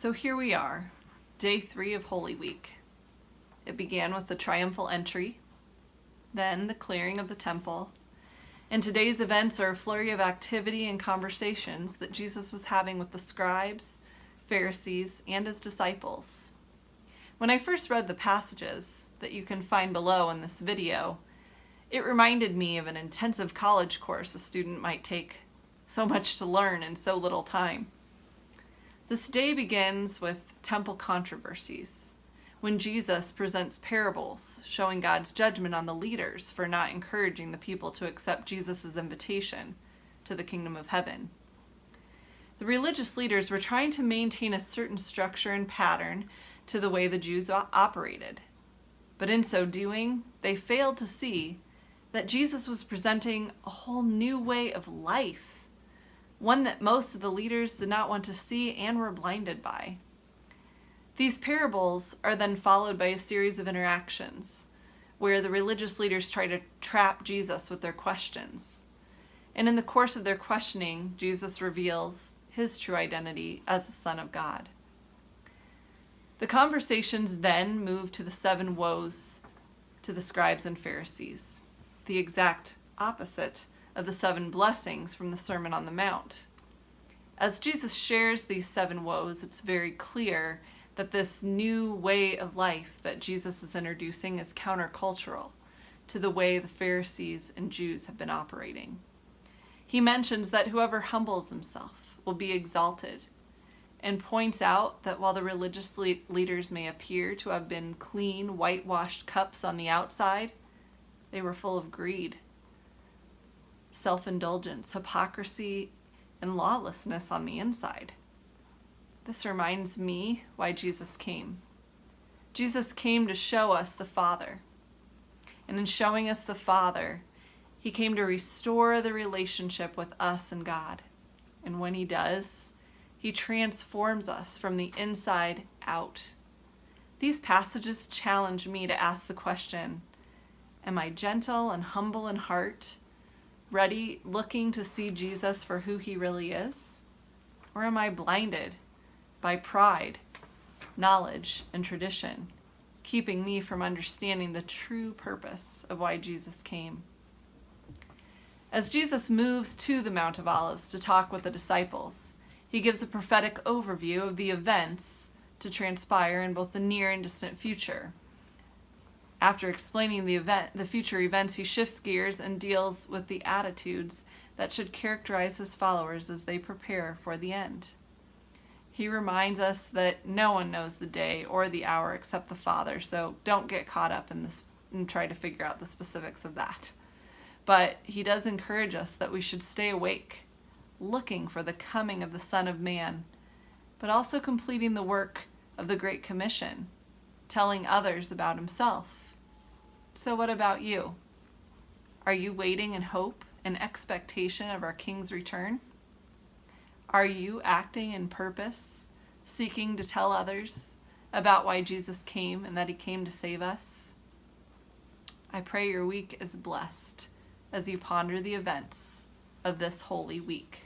So here we are, day 3 of Holy Week. It began with the triumphal entry, then the clearing of the temple, and today's events are a flurry of activity and conversations that Jesus was having with the scribes, Pharisees, and his disciples. When I first read the passages that you can find below in this video, it reminded me of an intensive college course a student might take. So much to learn in so little time. This day begins with temple controversies, when Jesus presents parables showing God's judgment on the leaders for not encouraging the people to accept Jesus' invitation to the kingdom of heaven. The religious leaders were trying to maintain a certain structure and pattern to the way the Jews operated. But in so doing, they failed to see that Jesus was presenting a whole new way of life, one that most of the leaders did not want to see and were blinded by. These parables are then followed by a series of interactions where the religious leaders try to trap Jesus with their questions. And in the course of their questioning, Jesus reveals his true identity as the Son of God. The conversations then move to the 7 woes to the scribes and Pharisees, the exact opposite of the 7 blessings from the Sermon on the Mount. As Jesus shares these 7 woes, it's very clear that this new way of life that Jesus is introducing is countercultural to the way the Pharisees and Jews have been operating. He mentions that whoever humbles himself will be exalted, and points out that while the religious leaders may appear to have been clean, whitewashed cups on the outside, they were full of greed, self-indulgence, hypocrisy, and lawlessness on the inside. This reminds me why Jesus came. Jesus came to show us the Father. And in showing us the Father, he came to restore the relationship with us and God. And when he does, he transforms us from the inside out. These passages challenge me to ask the question, am I gentle and humble in heart, ready, looking to see Jesus for who he really is? Or am I blinded by pride, knowledge, and tradition, keeping me from understanding the true purpose of why Jesus came? As Jesus moves to the Mount of Olives to talk with the disciples, he gives a prophetic overview of the events to transpire in both the near and distant future. After explaining the future events, he shifts gears and deals with the attitudes that should characterize his followers as they prepare for the end. He reminds us that no one knows the day or the hour except the Father, so don't get caught up in this and try to figure out the specifics of that. But he does encourage us that we should stay awake, looking for the coming of the Son of Man, but also completing the work of the Great Commission, telling others about himself. So what about you? Are you waiting in hope and expectation of our King's return? Are you acting in purpose, seeking to tell others about why Jesus came and that he came to save us? I pray your week is blessed as you ponder the events of this Holy Week.